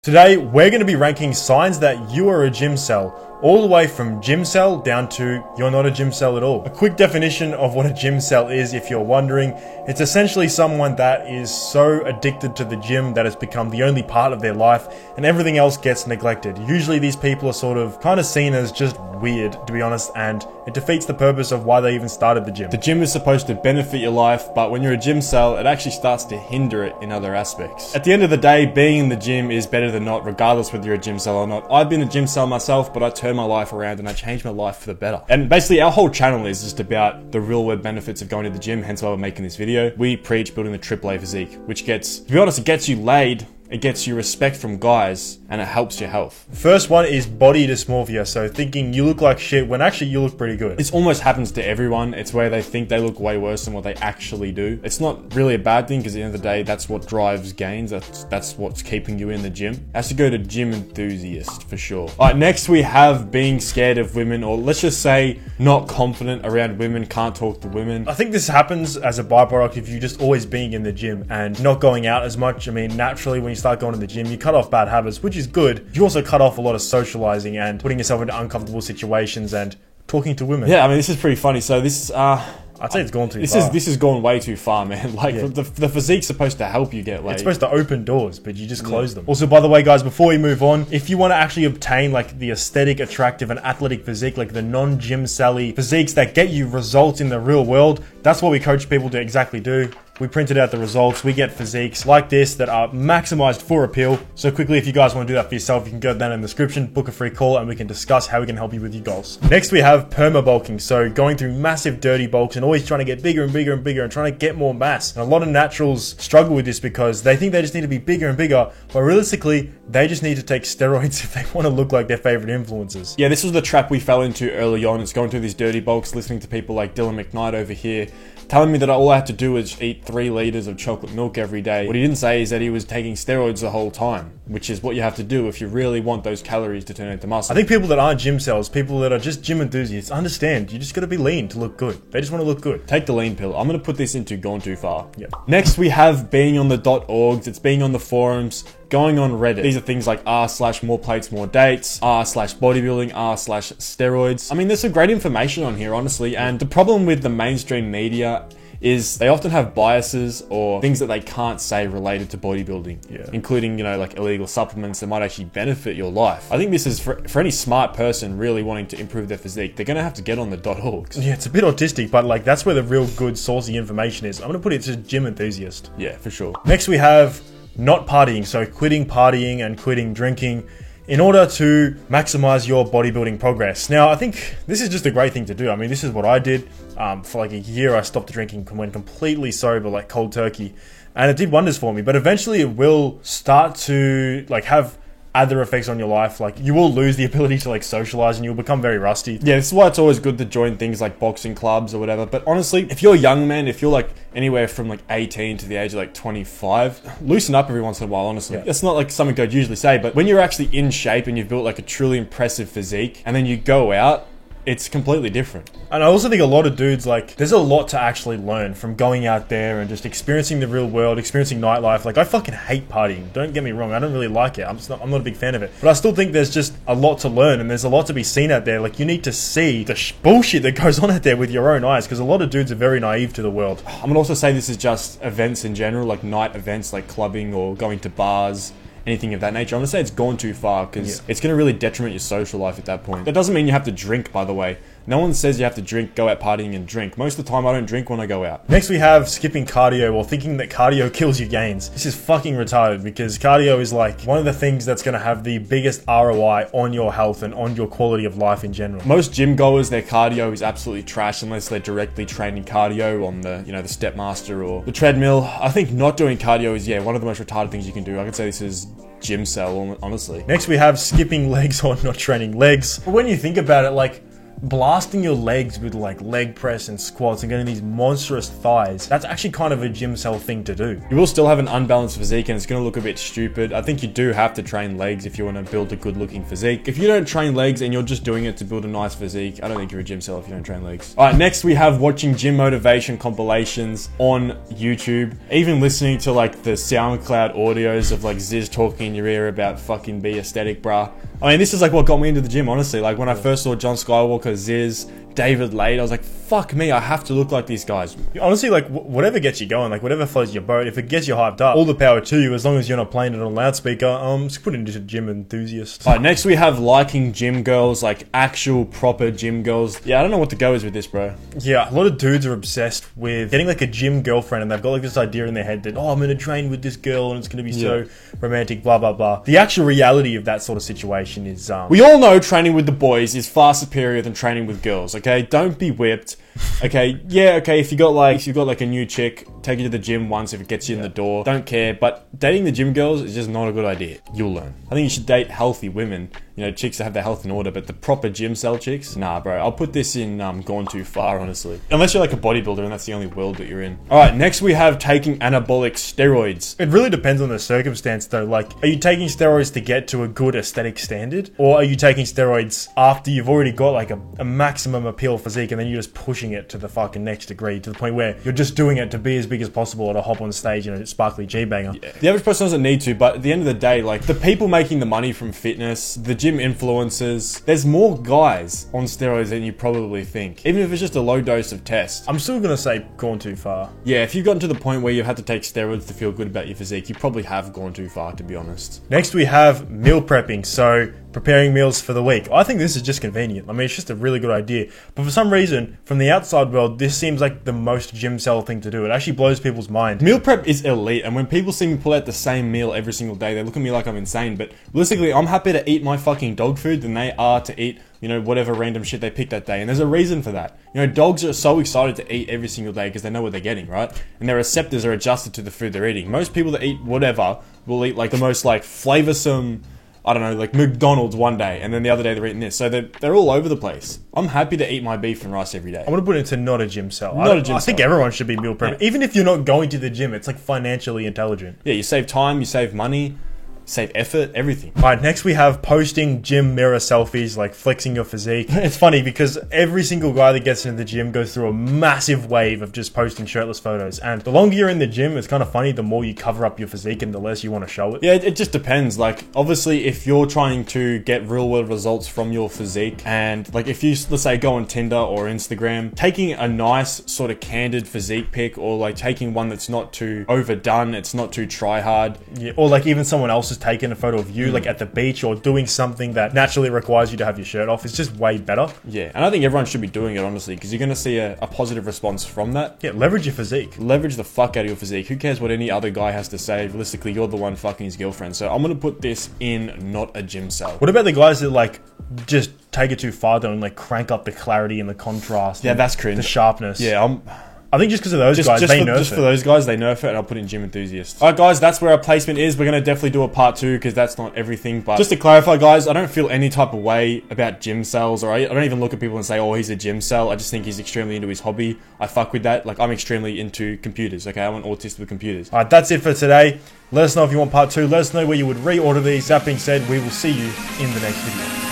Today, we're going to be ranking signs that you are a gym cell, all the way from gym cell down to you're not a gym cell at all. A quick definition of what a gym cell is, if you're wondering, it's essentially someone that is so addicted to the gym that it's become the only part of their life and everything else gets neglected. Usually these people are sort of kind of seen as just weird, to be honest, and it defeats the purpose of why they even started the gym. The gym is supposed to benefit your life, but when you're a gym cell, it actually starts to hinder it in other aspects. At the end of the day, being in the gym is better than not, regardless whether you're a gym cell or not. I've been a gym cell myself, but I turned my life around and I changed my life for the better. And basically our whole channel is just about the real world benefits of going to the gym, hence why we're making this video. We preach building the AAA physique, which gets, to be honest, it gets you laid, it gets you respect from guys, and it helps your health. First one is body dysmorphia, so thinking you look like shit when actually you look pretty good. This almost happens to everyone. It's where they think they look way worse than what they actually do. It's not really a bad thing, because at the end of the day, that's what drives gains. That's what's keeping you in the gym. Has to go to gym enthusiast, for sure. Alright, next we have being scared of women, or let's just say not confident around women, can't talk to women. I think this happens as a byproduct of you just always being in the gym and not going out as much. I mean, naturally when you start going to the gym, you cut off bad habits, which is good. You also cut off a lot of socializing and putting yourself into uncomfortable situations and talking to women. Yeah, I mean, this is pretty funny. So this I'd say it's gone too far. This has gone way too far, man. Like, yeah. the physique's supposed to help you get laid. It's supposed to open doors, but you just close them. Also, by the way, guys, before we move on, if you want to actually obtain, like, the aesthetic, attractive, and athletic physique, like the non-gym sally physiques that get you results in the real world, that's what we coach people to exactly do. We printed out the results. We get physiques like this that are maximized for appeal. So quickly, if you guys want to do that for yourself, you can go down in the description, book a free call, and we can discuss how we can help you with your goals. Next, we have perma bulking. So going through massive dirty bulks and always trying to get bigger and bigger and bigger and trying to get more mass. And a lot of naturals struggle with this because they think they just need to be bigger and bigger, but realistically, they just need to take steroids if they want to look like their favorite influencers. Yeah, this was the trap we fell into early on. It's going through these dirty bulks, listening to people like Dylan McKnight over here, telling me that all I had to do was eat 3 liters of chocolate milk every day. What he didn't say is that he was taking steroids the whole time, which is what you have to do if you really want those calories to turn into muscle. I think people that aren't gym cells, people that are just gym enthusiasts, understand you just gotta be lean to look good. They just want to look good. Take the lean pill. I'm gonna put this into gone too far. Yep. Next, we have being on the .orgs. It's being on the forums, going on Reddit. These are things like r/more plates, more dates, r/bodybuilding, r/steroids. I mean, there's some great information on here, honestly, and the problem with the mainstream media is they often have biases or things that they can't say related to bodybuilding, including, you know, like illegal supplements that might actually benefit your life. I think this is for any smart person really wanting to improve their physique, they're gonna have to get on the .orgs. Yeah, it's a bit autistic, but like that's where the real good saucy information is. I'm gonna put it to gym enthusiast. Yeah, for sure. Next we have not partying, so quitting partying and quitting drinking in order to maximize your bodybuilding progress. Now, I think this is just a great thing to do. I mean, this is what I did. For like a year, I stopped drinking, went completely sober, like cold turkey, and it did wonders for me. But eventually it will start to like have other effects on your life. Like you will lose the ability to like socialize and you'll become very rusty. Yeah, this is why it's always good to join things like boxing clubs or whatever. But honestly, if you're a young man, if you're like anywhere from like 18 to the age of like 25, loosen up every once in a while, honestly. It's not like something I'd usually say, but when you're actually in shape and you've built like a truly impressive physique and then you go out, it's completely different. And I also think a lot of dudes, like, there's a lot to actually learn from going out there and just experiencing the real world, experiencing nightlife. Like, I fucking hate partying. Don't get me wrong. I don't really like it. I'm not a big fan of it. But I still think there's just a lot to learn and there's a lot to be seen out there. Like, you need to see the bullshit that goes on out there with your own eyes because a lot of dudes are very naive to the world. I'm gonna also say this is just events in general, like night events, like clubbing or going to bars, anything of that nature. I'm gonna say it's gone too far because it's gonna really detriment your social life at that point. That doesn't mean you have to drink, by the way. No one says you have to drink, go out partying and drink. Most of the time I don't drink when I go out. Next we have skipping cardio or thinking that cardio kills your gains. This is fucking retarded because cardio is like one of the things that's gonna have the biggest ROI on your health and on your quality of life in general. Most gym goers, their cardio is absolutely trash unless they're directly training cardio on the, you know, the Stepmaster or the treadmill. I think not doing cardio is, one of the most retarded things you can do. I could say this is gym cell, honestly. Next we have skipping legs or not training legs. But when you think about it, like, blasting your legs with like leg press and squats and getting these monstrous thighs, that's actually kind of a gym cell thing to do. You will still have an unbalanced physique and it's going to look a bit stupid. I think you do have to train legs if you want to build a good looking physique. If you don't train legs and you're just doing it to build a nice physique, I don't think you're a gym cell if you don't train legs. All right, next we have watching gym motivation compilations on YouTube, even listening to like the SoundCloud audios of like Ziz talking in your ear about fucking be aesthetic, bruh. I mean, this is like what got me into the gym, honestly. Like when I first saw John Skywalker, Ziz, David Lade, I was like, fuck me, I have to look like these guys. Honestly, like whatever gets you going, like whatever floats your boat, if it gets you hyped up, all the power to you, as long as you're not playing it on loudspeaker. Just put it into gym enthusiast. All right, next we have liking gym girls, like actual proper gym girls. Yeah, I don't know what to go with this, bro. Yeah, a lot of dudes are obsessed with getting like a gym girlfriend, and they've got like this idea in their head that, oh, I'm gonna train with this girl and it's gonna be so romantic, blah blah blah. The actual reality of that sort of situation is we all know training with the boys is far superior than training with girls. Okay, don't be whipped. Okay, yeah, okay, if you've got like a new chick, take her to the gym once if it gets you in the door. Don't care, but dating the gym girls is just not a good idea. You'll learn. I think you should date healthy women. You know, chicks that have their health in order, but the proper gym cell chicks, nah, bro. I'll put this in gone too far, honestly. Unless you're like a bodybuilder and that's the only world that you're in. All right, next we have taking anabolic steroids. It really depends on the circumstance, though. Like, are you taking steroids to get to a good aesthetic standard, or are you taking steroids after you've already got like a maximum appeal physique, and then you're just pushing it to the fucking next degree, to the point where you're just doing it to be as big as possible or to hop on stage in a sparkly G-banger? Yeah. The average person doesn't need to, but at the end of the day, like the people making the money from fitness, the gym influencers, there's more guys on steroids than you probably think, even if it's just a low dose of test. I'm still gonna say gone too far. Yeah, if you've gotten to the point where you've had to take steroids to feel good about your physique, you probably have gone too far, to be honest. Next we have meal prepping, so preparing meals for the week. I think this is just convenient. I mean, it's just a really good idea. But for some reason, from the outside world, this seems like the most gym cell thing to do. It actually blows people's mind. Meal prep is elite, and when people see me pull out the same meal every single day, they look at me like I'm insane. But realistically, I'm happy to eat my fucking dog food than they are to eat, you know, whatever random shit they pick that day. And there's a reason for that. You know, dogs are so excited to eat every single day because they know what they're getting, right? And their receptors are adjusted to the food they're eating. Most people that eat whatever will eat like the most like flavorsome, I don't know, like McDonald's one day, and then the other day they're eating this. So they're all over the place. I'm happy to eat my beef and rice every day. I'm gonna put it into not a gym cell. I think everyone should be meal prepping. Yeah. Even if you're not going to the gym, it's like financially intelligent. Yeah, you save time, you save money, save effort, everything. Alright, next we have posting gym mirror selfies, like flexing your physique. It's funny because every single guy that gets into the gym goes through a massive wave of just posting shirtless photos. And the longer you're in the gym, it's kind of funny, the more you cover up your physique and the less you want to show it. Yeah, it just depends. Like, obviously, if you're trying to get real world results from your physique, and like if you, let's say, go on Tinder or Instagram, taking a nice sort of candid physique pic, or like taking one that's not too overdone, it's not too try hard. Yeah, or like even someone else's taking a photo of you like at the beach or doing something that naturally requires you to have your shirt off, it's just way better. Yeah, and I think everyone should be doing it, honestly, because you're going to see a positive response from that. Yeah, leverage your physique. Leverage the fuck out of your physique. Who cares what any other guy has to say? Realistically, you're the one fucking his girlfriend. So I'm going to put this in not a gym cell. What about the guys that like just take it too far though and like crank up the clarity and the contrast? Yeah, that's cringe. The sharpness. Yeah, I think just because of those guys, they nerf it. Just for those guys, they nerf it, and I'll put in gym enthusiasts. Alright guys, that's where our placement is. We're going to definitely do a part 2 because that's not everything. But just to clarify guys, I don't feel any type of way about gym cells, or I don't even look at people and say, oh, he's a gym cell. I just think he's extremely into his hobby. I fuck with that. Like, I'm extremely into computers, okay? I'm an autist with computers. Alright, that's it for today. Let us know if you want part 2. Let us know where you would reorder these. That being said, we will see you in the next video.